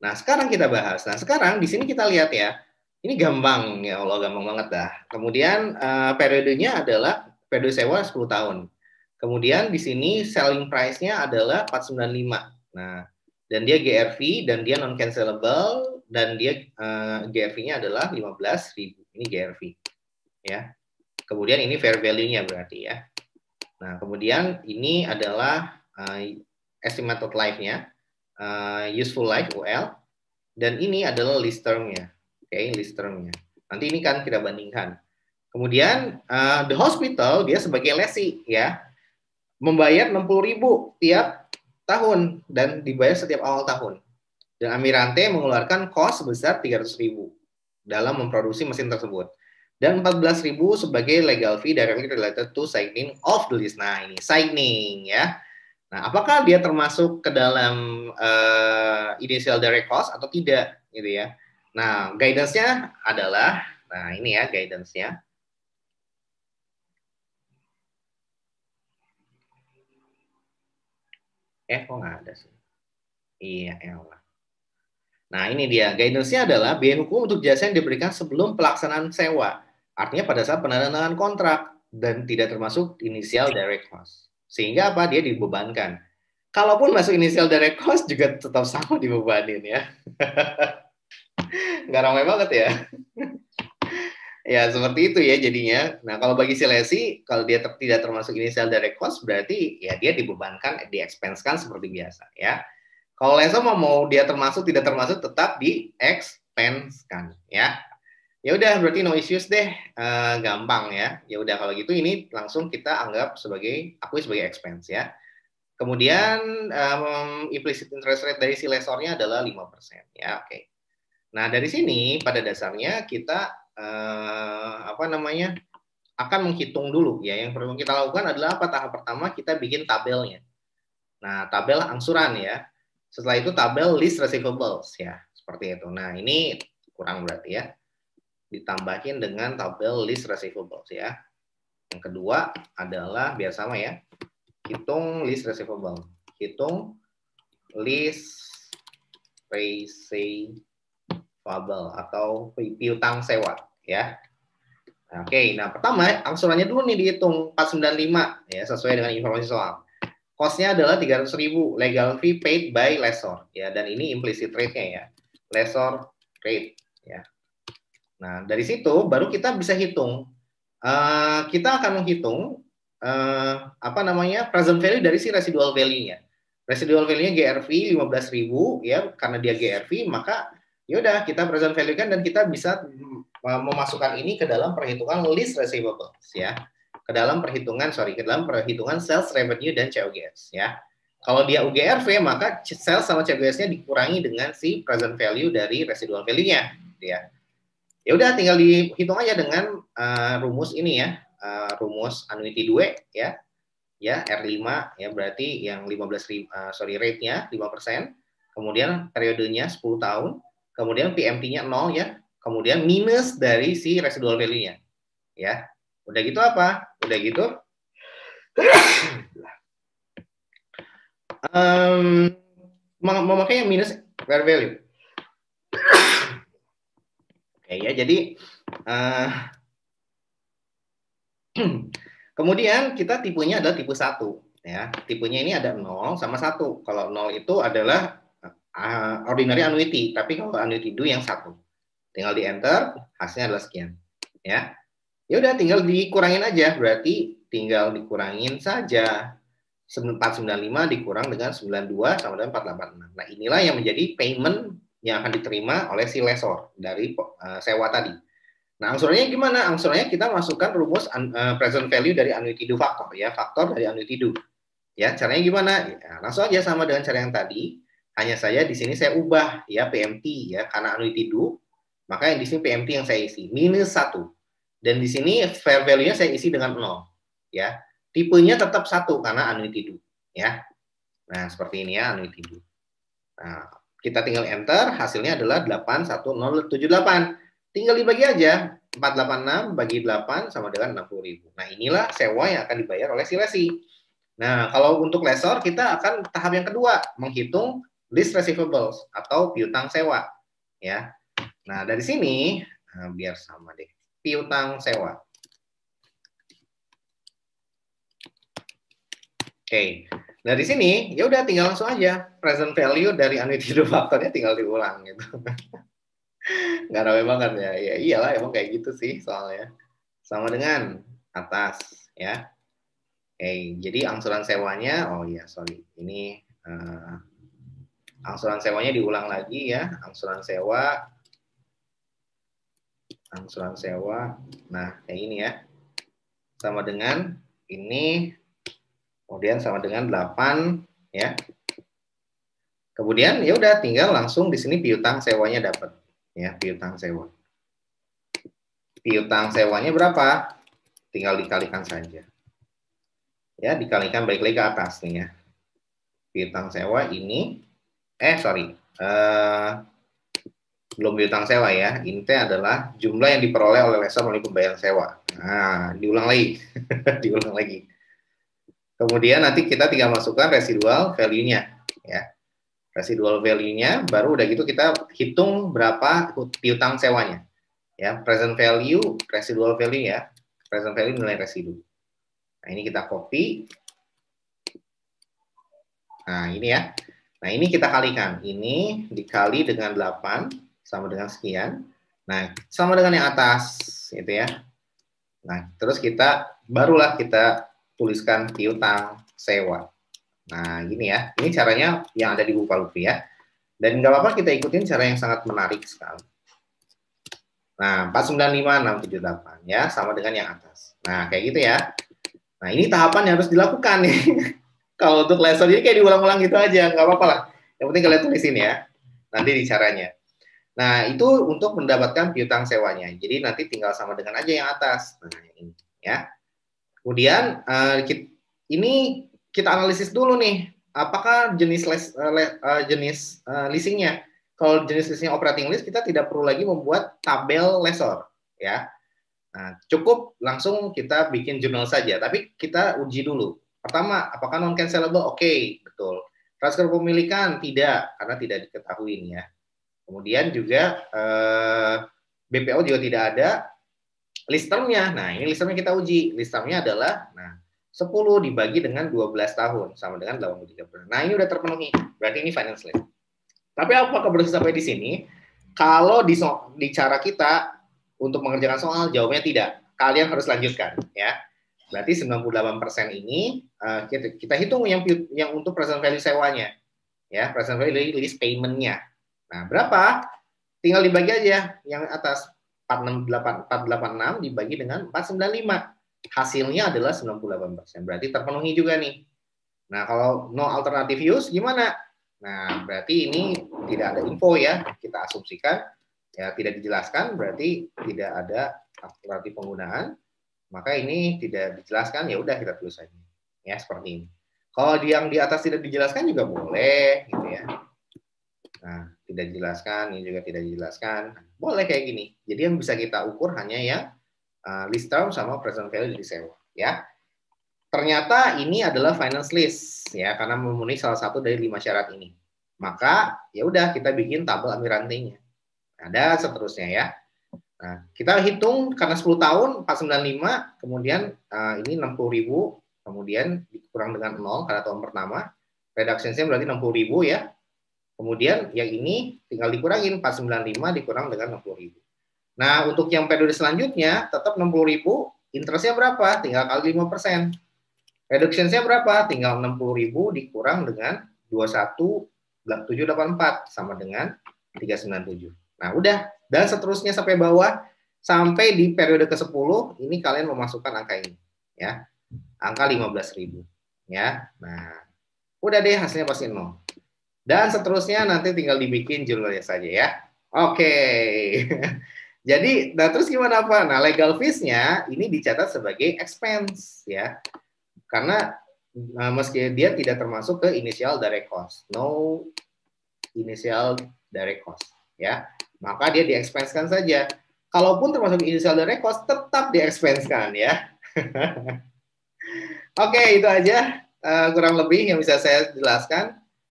Nah, sekarang kita bahas. Nah, sekarang di sini kita lihat ya. Ini gampang, ya Allah, gampang banget dah. Kemudian periodenya adalah periode sewa 10 tahun. Kemudian di sini selling price-nya adalah 495. Nah, dan dia GRV dan dia non cancelable dan dia GRV-nya adalah 15.000. Ini GRV ya. Kemudian ini fair value-nya berarti ya. Nah, kemudian ini adalah estimated life-nya, useful life UL, dan ini adalah list term-nya. Oke, list term-nya. Nanti ini kan kita bandingkan. Kemudian the hospital dia sebagai lessee ya, membayar 60.000 tiap tahun dan dibayar setiap awal tahun. Dan Amirante mengeluarkan cost sebesar 300.000 dalam memproduksi mesin tersebut. Dan 14.000 sebagai legal fee directly related to signing of the lease. Nah, ini signing ya. Nah, apakah dia termasuk ke dalam initial direct cost atau tidak gitu ya. Nah, guidance-nya adalah, nah ini ya guidance-nya. Kok nggak ada sih? Iya, elah. Nah, ini dia. Guidance-nya adalah biaya hukum untuk jasa yang diberikan sebelum pelaksanaan sewa. Artinya pada saat penandatanganan kontrak dan tidak termasuk initial direct cost. Sehingga apa? Dia dibebankan. Kalaupun masuk initial direct cost juga tetap sama dibebanin ya. Nggak ramai banget ya. Ya, seperti itu ya jadinya. Nah, kalau bagi si lesi, kalau dia tidak termasuk initial direct cost, berarti ya dia dibebankan, di-expense-kan seperti biasa ya. Kalau lessor mau dia termasuk, tidak termasuk, tetap di-expense-kan ya. Ya udah, berarti no issues deh, gampang ya. Ya udah kalau gitu ini langsung kita anggap sebagai, akui sebagai expense ya. Kemudian implicit interest rate dari si lessornya adalah 5% ya, oke. Nah, dari sini pada dasarnya kita akan menghitung dulu ya. Yang perlu kita lakukan adalah apa? Tahap pertama kita bikin tabelnya. Nah, tabel angsuran ya. Setelah itu tabel list receivables ya, seperti itu. Nah, ini kurang berarti ya. Ditambahin dengan tabel list receivables ya. Yang kedua adalah biar sama ya. Hitung list receivable. Hitung list receivable atau piutang sewa ya. Oke, nah pertama angsurannya dulu nih dihitung 495 ya sesuai dengan informasi soal. Cost-nya adalah 300.000 legal fee paid by lessor ya, dan ini implicit rate-nya ya. Lessor rate ya. Nah, dari situ baru kita bisa hitung. Kita akan menghitung present value dari si residual value-nya. Residual value-nya GRV 15.000 ya, karena dia GRV maka yaudah kita present value-kan dan kita bisa memasukkan ini ke dalam perhitungan list receivables ya, ke dalam perhitungan sales revenue dan COGS ya. Kalau dia UGRV maka sales sama COGS-nya dikurangi dengan si present value dari residual value-nya ya. Ya udah tinggal dihitung aja dengan rumus ini ya, rumus annuity 2 ya. Ya, R5 ya, berarti yang 15.000 rate-nya 5%, kemudian periodenya 10 tahun, kemudian PMT-nya 0 ya, kemudian minus dari si residual value-nya. Ya. Udah gitu apa? Udah gitu memakai yang minus fair value. Oke ya, jadi kemudian kita tipenya adalah tipe 1 ya. Tipenya ini ada 0 sama 1. Kalau 0 itu adalah ordinary annuity, tapi kalau annuity due yang 1. Tinggal di enter, hasilnya adalah sekian. Ya. Ya udah tinggal dikurangin aja, berarti tinggal dikurangin saja. 495 dikurang dengan 92 sama dengan 486. Nah, inilah yang menjadi payment yang akan diterima oleh si lessor dari sewa tadi. Nah, angsurannya gimana? Angsurannya kita masukkan rumus present value dari annuity due faktor ya, faktor dari annuity due. Ya, caranya gimana? Ya, langsung aja sama dengan cara yang tadi. Hanya saja di sini saya ubah ya PMT ya, karena annuity due, maka yang di sini PMT yang saya isi minus 1. Dan di sini fair value-nya saya isi dengan 0 ya. Tipenya tetap 1 karena annuity due ya. Nah, seperti ini ya annuity due. Nah, kita tinggal enter, hasilnya adalah 81078. Tinggal dibagi aja, 486 bagi 8 sama dengan 60.000. Nah, inilah sewa yang akan dibayar oleh si lesi. Nah, kalau untuk lessor kita akan tahap yang kedua, menghitung lease receivables atau piutang sewa, ya. Nah, dari sini biar sama deh. Piutang sewa. Oke. Dari sini ya udah tinggal langsung aja present value dari annuity faktornya tinggal diulang gitu. Nggak rame banget ya. Ya iyalah emang kayak gitu sih soalnya. Sama dengan atas ya. Oke, jadi angsuran sewanya, oh iya sorry, ini angsuran sewanya diulang lagi ya, angsuran sewa, nah kayak ini ya, sama dengan ini, kemudian sama dengan 8 ya. Kemudian ya udah tinggal langsung di sini piutang sewanya dapat ya, piutang sewa. Piutang sewanya berapa? Tinggal dikalikan saja. Ya, dikalikan balik lagi ke atas nih ya. Piutang sewa ini belum piutang sewa ya. Ini adalah jumlah yang diperoleh oleh lessor melalui pembayaran sewa. Nah, diulang lagi. Diulang lagi. Kemudian nanti kita tinggal masukkan residual value-nya ya. Residual value-nya baru udah gitu kita hitung berapa piutang sewanya. Ya, present value, residual value ya. Present value nilai residu. Nah, ini kita copy. Nah, ini ya. Nah, ini kita kalikan. Ini dikali dengan 8 sama dengan sekian. Nah, sama dengan yang atas gitu ya. Nah, terus barulah kita tuliskan piutang sewa. Nah, gini ya. Ini caranya yang ada di Bukalapak ya. Dan nggak apa-apa kita ikutin cara yang sangat menarik sekali. Nah, 495,678 ya, sama dengan yang atas. Nah, kayak gitu ya. Nah, ini tahapan yang harus dilakukan nih. Kalau untuk lesson jadi kayak diulang-ulang gitu aja, nggak apa-apa lah. Yang penting kalian tulisin ya, nanti di caranya. Nah, itu untuk mendapatkan piutang sewanya. Jadi nanti tinggal sama dengan aja yang atas. Nah, ini ya. Kemudian ini kita analisis dulu nih, apakah jenis leasingnya. Kalau jenis leasing operating lease kita tidak perlu lagi membuat tabel lessor ya. Nah, cukup langsung kita bikin jurnal saja, tapi kita uji dulu. Pertama, apakah non cancelable? Oke, betul. Transfer pemilikan tidak, karena tidak diketahui ya. Kemudian juga BPO juga tidak ada. List term-nya, nah ini list term-nya kita uji. List term-nya adalah 10 dibagi dengan 12 tahun sama dengan 83%. Nah, ini udah terpenuhi. Berarti ini finance lease. Tapi apakah berhasil sampai di sini? Kalau di cara kita untuk mengerjakan soal, jawabnya tidak. Kalian harus lanjutkan ya. Berarti 98% ini kita hitung yang untuk present value sewanya. Ya, present value lease payment-nya. Nah, berapa? Tinggal dibagi aja yang atas 486 dibagi dengan 495. Hasilnya adalah 98%. Berarti terpenuhi juga nih. Nah, kalau no alternative use gimana? Nah, berarti ini tidak ada info ya, kita asumsikan ya tidak dijelaskan, berarti tidak ada alternatif penggunaan, maka ini tidak dijelaskan, ya udah kita tulis saja ya seperti ini. Kalau yang di atas tidak dijelaskan juga boleh gitu ya. Nah, tidak dijelaskan, ini juga tidak dijelaskan, boleh kayak gini. Jadi yang bisa kita ukur hanya yang list term sama present value dari sewa ya. Ternyata ini adalah finance lease ya, karena memenuhi salah satu dari 5 syarat ini. Maka ya udah kita bikin tabel Amirante-nya. Ada seterusnya ya. Nah, kita hitung karena 10 tahun 495, kemudian ini 60.000, kemudian dikurang dengan 0 karena tahun pertama. Reduction-nya berarti 60.000 ya. Kemudian yang ini tinggal dikurangin 495 dikurang dengan 60.000. Nah, untuk yang periode selanjutnya tetap 60.000, interestnya berapa? Tinggal kali 5%. Reduction-nya berapa? Tinggal 60.000 dikurang dengan 21.784 sama dengan 397. Nah, udah. Dan seterusnya sampai bawah, sampai di periode ke-10, ini kalian memasukkan angka ini. Ya, angka 15.000. Ya, nah, udah deh hasilnya pasti 0. Dan seterusnya nanti tinggal dibikin jurnalnya saja ya. Oke. Jadi, nah terus gimana Pak? Nah, legal fees-nya ini dicatat sebagai expense ya. Karena meski dia tidak termasuk ke initial direct cost, no initial direct cost, ya, maka dia di-expense-kan saja. Kalaupun termasuk initial direct cost, tetap di-expense-kan ya. Oke, itu aja kurang lebih yang bisa saya jelaskan.